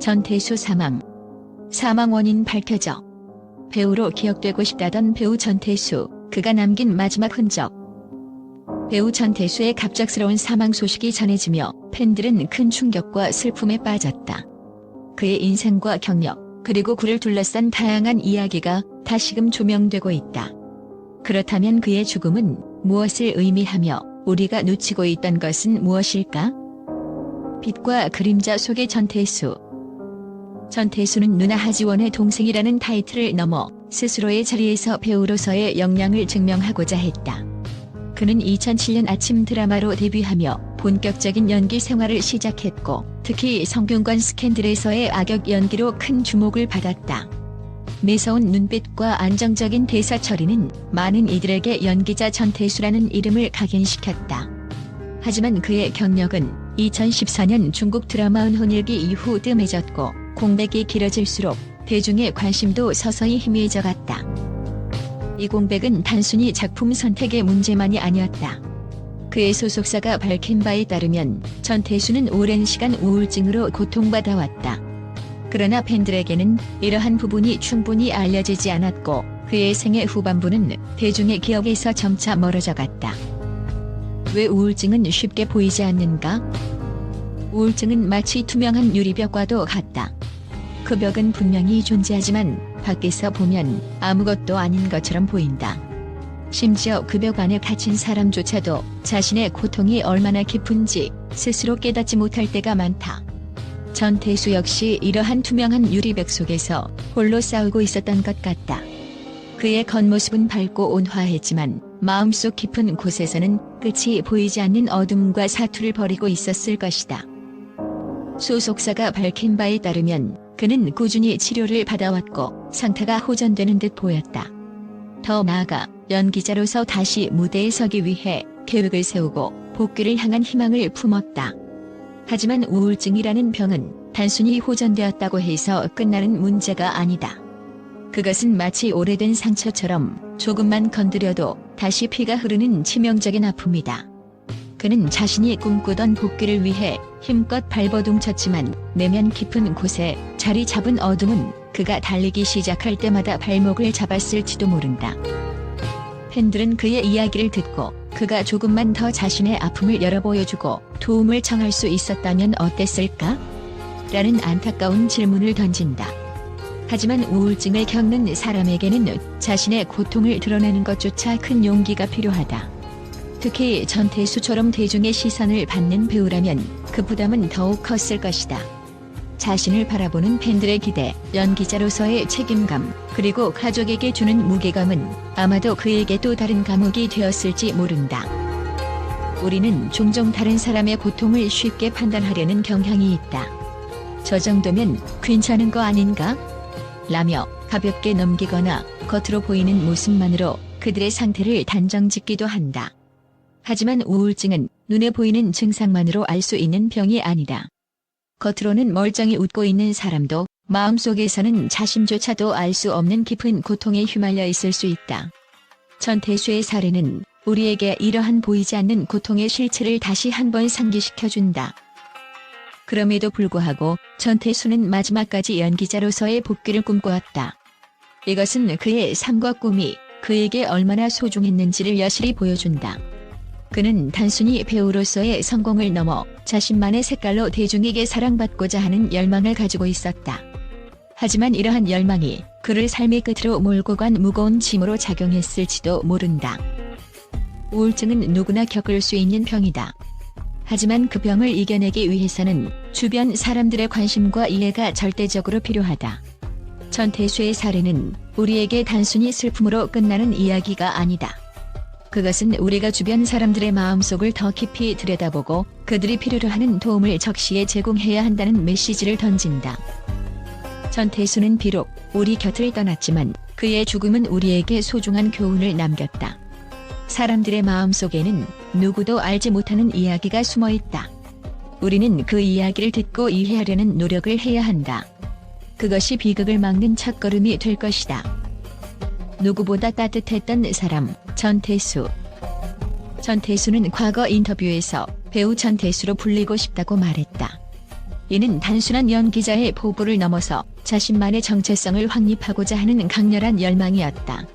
전태수 사망. 사망 원인 밝혀져. 배우로 기억되고 싶다던 배우 전태수, 그가 남긴 마지막 흔적. 배우 전태수의 갑작스러운 사망 소식이 전해지며 팬들은 큰 충격과 슬픔에 빠졌다. 그의 인생과 경력, 그리고 그를 둘러싼 다양한 이야기가 다시금 조명되고 있다. 그렇다면 그의 죽음은 무엇을 의미하며 우리가 놓치고 있던 것은 무엇일까? 빛과 그림자 속의 전태수. 전태수는 누나 하지원의 동생이라는 타이틀을 넘어 스스로의 자리에서 배우로서의 역량을 증명하고자 했다. 그는 2007년 아침 드라마로 데뷔하며 본격적인 연기 생활을 시작했고, 특히 성균관 스캔들에서의 악역 연기로 큰 주목을 받았다. 매서운 눈빛과 안정적인 대사 처리는 많은 이들에게 연기자 전태수라는 이름을 각인시켰다. 하지만 그의 경력은 2014년 중국 드라마 은혼일기 이후 뜸해졌고, 공백이 길어질수록 대중의 관심도 서서히 희미해져 갔다. 이 공백은 단순히 작품 선택의 문제만이 아니었다. 그의 소속사가 밝힌 바에 따르면 전태수는 오랜 시간 우울증으로 고통받아왔다. 그러나 팬들에게는 이러한 부분이 충분히 알려지지 않았고, 그의 생애 후반부는 대중의 기억에서 점차 멀어져 갔다. 왜 우울증은 쉽게 보이지 않는가? 우울증은 마치 투명한 유리벽과도 같다. 그 벽은 분명히 존재하지만 밖에서 보면 아무것도 아닌 것처럼 보인다. 심지어 그 벽 안에 갇힌 사람조차도 자신의 고통이 얼마나 깊은지 스스로 깨닫지 못할 때가 많다. 전태수 역시 이러한 투명한 유리벽 속에서 홀로 싸우고 있었던 것 같다. 그의 겉모습은 밝고 온화했지만 마음속 깊은 곳에서는 끝이 보이지 않는 어둠과 사투를 벌이고 있었을 것이다. 소속사가 밝힌 바에 따르면 그는 꾸준히 치료를 받아왔고 상태가 호전되는 듯 보였다. 더 나아가 연기자로서 다시 무대에 서기 위해 계획을 세우고 복귀를 향한 희망을 품었다. 하지만 우울증이라는 병은 단순히 호전되었다고 해서 끝나는 문제가 아니다. 그것은 마치 오래된 상처처럼 조금만 건드려도 다시 피가 흐르는 치명적인 아픔이다. 그는 자신이 꿈꾸던 복귀를 위해 힘껏 발버둥쳤지만 내면 깊은 곳에 자리 잡은 어둠은 그가 달리기 시작할 때마다 발목을 잡았을지도 모른다. 팬들은 그의 이야기를 듣고 그가 조금만 더 자신의 아픔을 열어보여주고 도움을 청할 수 있었다면 어땠을까? 라는 안타까운 질문을 던진다. 하지만 우울증을 겪는 사람에게는 자신의 고통을 드러내는 것조차 큰 용기가 필요하다. 특히 전태수처럼 대중의 시선을 받는 배우라면 그 부담은 더욱 컸을 것이다. 자신을 바라보는 팬들의 기대, 연기자로서의 책임감, 그리고 가족에게 주는 무게감은 아마도 그에게 또 다른 감옥이 되었을지 모른다. 우리는 종종 다른 사람의 고통을 쉽게 판단하려는 경향이 있다. 저 정도면 괜찮은 거 아닌가? 라며 가볍게 넘기거나 겉으로 보이는 모습만으로 그들의 상태를 단정짓기도 한다. 하지만 우울증은 눈에 보이는 증상만으로 알 수 있는 병이 아니다. 겉으로는 멀쩡히 웃고 있는 사람도 마음속에서는 자신조차도 알 수 없는 깊은 고통에 휘말려 있을 수 있다. 전태수의 사례는 우리에게 이러한 보이지 않는 고통의 실체를 다시 한번 상기시켜준다. 그럼에도 불구하고 전태수는 마지막까지 연기자로서의 복귀를 꿈꾸었다. 이것은 그의 삶과 꿈이 그에게 얼마나 소중했는지를 여실히 보여준다. 그는 단순히 배우로서의 성공을 넘어 자신만의 색깔로 대중에게 사랑받고자 하는 열망을 가지고 있었다. 하지만 이러한 열망이 그를 삶의 끝으로 몰고 간 무거운 짐으로 작용했을지도 모른다. 우울증은 누구나 겪을 수 있는 병이다. 하지만 그 병을 이겨내기 위해서는 주변 사람들의 관심과 이해가 절대적으로 필요하다. 전태수의 사례는 우리에게 단순히 슬픔으로 끝나는 이야기가 아니다. 그것은 우리가 주변 사람들의 마음속을 더 깊이 들여다보고 그들이 필요로 하는 도움을 적시에 제공해야 한다는 메시지를 던진다. 전태수는 비록 우리 곁을 떠났지만 그의 죽음은 우리에게 소중한 교훈을 남겼다. 사람들의 마음속에는 누구도 알지 못하는 이야기가 숨어 있다. 우리는 그 이야기를 듣고 이해하려는 노력을 해야 한다. 그것이 비극을 막는 첫걸음이 될 것이다. 누구보다 따뜻했던 사람, 전태수. 전태수는 과거 인터뷰에서 배우 전태수로 불리고 싶다고 말했다. 이는 단순한 연기자의 포부를 넘어서 자신만의 정체성을 확립하고자 하는 강렬한 열망이었다.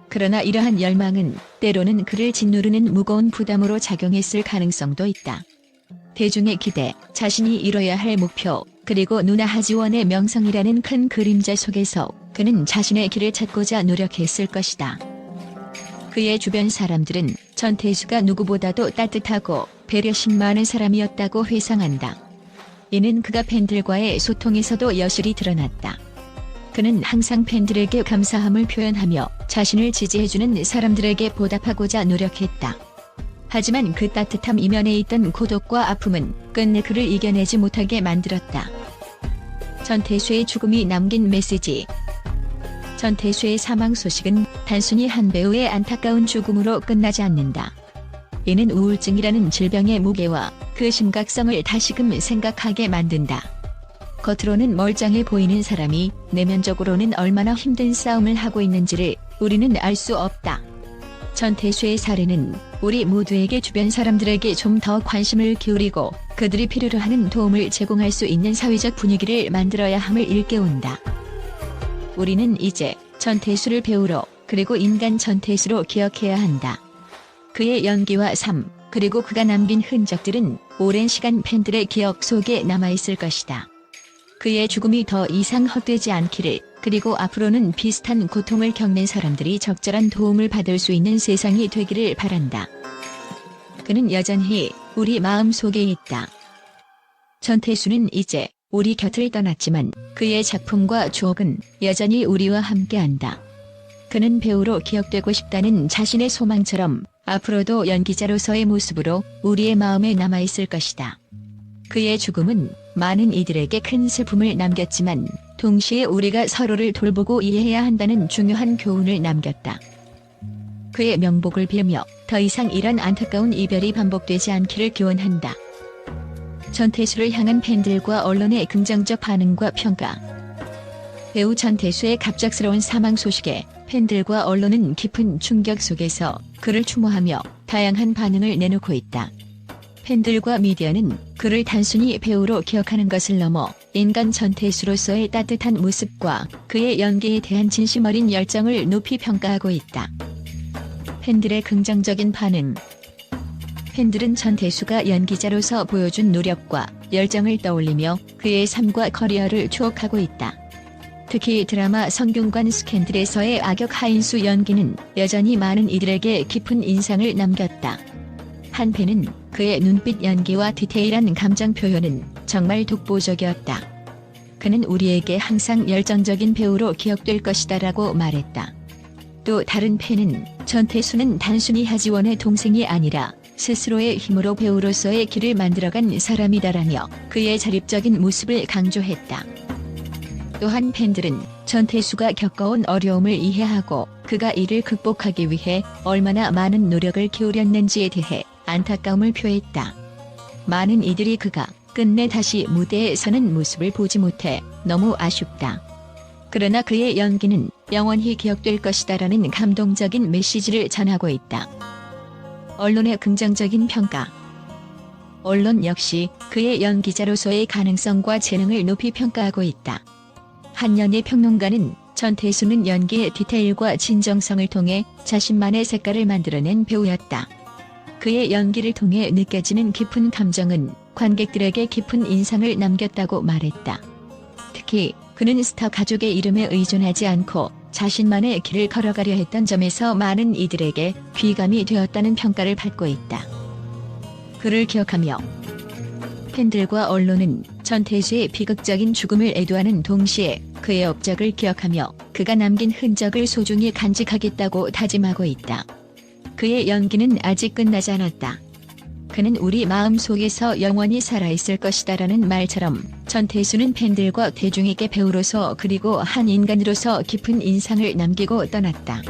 그러나 이러한 열망은 때로는 그를 짓누르는 무거운 부담으로 작용했을 가능성도 있다. 대중의 기대, 자신이 이뤄야 할 목표, 그리고 누나 하지원의 명성이라는 큰 그림자 속에서 그는 자신의 길을 찾고자 노력했을 것이다. 그의 주변 사람들은 전태수가 누구보다도 따뜻하고 배려심 많은 사람이었다고 회상한다. 이는 그가 팬들과의 소통에서도 여실히 드러났다. 그는 항상 팬들에게 감사함을 표현하며 자신을 지지해주는 사람들에게 보답하고자 노력했다. 하지만 그 따뜻함 이면에 있던 고독과 아픔은 끝내 그를 이겨내지 못하게 만들었다. 전태수의 죽음이 남긴 메시지. 전태수의 사망 소식은 단순히 한 배우의 안타까운 죽음으로 끝나지 않는다. 이는 우울증이라는 질병의 무게와 그 심각성을 다시금 생각하게 만든다. 겉으로는 멀쩡해 보이는 사람이 내면적으로는 얼마나 힘든 싸움을 하고 있는지를 우리는 알 수 없다. 전태수의 사례는 우리 모두에게 주변 사람들에게 좀 더 관심을 기울이고 그들이 필요로 하는 도움을 제공할 수 있는 사회적 분위기를 만들어야 함을 일깨운다. 우리는 이제 전태수를 배우로 그리고 인간 전태수로 기억해야 한다. 그의 연기와 삶, 그리고 그가 남긴 흔적들은 오랜 시간 팬들의 기억 속에 남아있을 것이다. 그의 죽음이 더 이상 헛되지 않기를, 그리고 앞으로는 비슷한 고통을 겪는 사람들이 적절한 도움을 받을 수 있는 세상이 되기를 바란다. 그는 여전히 우리 마음 속에 있다. 전태수는 이제 우리 곁을 떠났지만 그의 작품과 추억은 여전히 우리와 함께한다. 그는 배우로 기억되고 싶다는 자신의 소망처럼 앞으로도 연기자로서의 모습으로 우리의 마음에 남아있을 것이다. 그의 죽음은 많은 이들에게 큰 슬픔을 남겼지만 동시에 우리가 서로를 돌보고 이해해야 한다는 중요한 교훈을 남겼다. 그의 명복을 빌며 더 이상 이런 안타까운 이별이 반복되지 않기를 기원한다. 전태수를 향한 팬들과 언론의 긍정적 반응과 평가. 배우 전태수의 갑작스러운 사망 소식에 팬들과 언론은 깊은 충격 속에서 그를 추모하며 다양한 반응을 내놓고 있다. 팬들과 미디어는 그를 단순히 배우로 기억하는 것을 넘어 인간 전태수로서의 따뜻한 모습과 그의 연기에 대한 진심 어린 열정을 높이 평가하고 있다. 팬들의 긍정적인 반응. 팬들은 전태수가 연기자로서 보여준 노력과 열정을 떠올리며 그의 삶과 커리어를 추억하고 있다. 특히 드라마 성균관 스캔들에서의 악역 하인수 연기는 여전히 많은 이들에게 깊은 인상을 남겼다. 한 팬은 그의 눈빛 연기와 디테일한 감정 표현은 정말 독보적이었다. 그는 우리에게 항상 열정적인 배우로 기억될 것이다라고 말했다. 또 다른 팬은 전태수는 단순히 하지원의 동생이 아니라 스스로의 힘으로 배우로서의 길을 만들어간 사람이다라며 그의 자립적인 모습을 강조했다. 또한 팬들은 전태수가 겪어온 어려움을 이해하고 그가 이를 극복하기 위해 얼마나 많은 노력을 기울였는지에 대해 안타까움을 표했다. 많은 이들이 그가 끝내 다시 무대에 서는 모습을 보지 못해 너무 아쉽다. 그러나 그의 연기는 영원히 기억될 것이다라는 감동적인 메시지를 전하고 있다. 언론의 긍정적인 평가. 언론 역시 그의 연기자로서의 가능성과 재능을 높이 평가하고 있다. 한연의 평론가는 전태수는 연기의 디테일과 진정성을 통해 자신만의 색깔을 만들어낸 배우였다. 그의 연기를 통해 느껴지는 깊은 감정은 관객들에게 깊은 인상을 남겼다고 말했다. 특히 그는 스타 가족의 이름에 의존하지 않고 자신만의 길을 걸어가려 했던 점에서 많은 이들에게 귀감이 되었다는 평가를 받고 있다. 그를 기억하며 팬들과 언론은 전태수의 비극적인 죽음을 애도하는 동시에 그의 업적을 기억하며 그가 남긴 흔적을 소중히 간직하겠다고 다짐하고 있다. 그의 연기는 아직 끝나지 않았다. 그는 우리 마음 속에서 영원히 살아있을 것이다라는 말처럼 전태수는 팬들과 대중에게 배우로서 그리고 한 인간으로서 깊은 인상을 남기고 떠났다.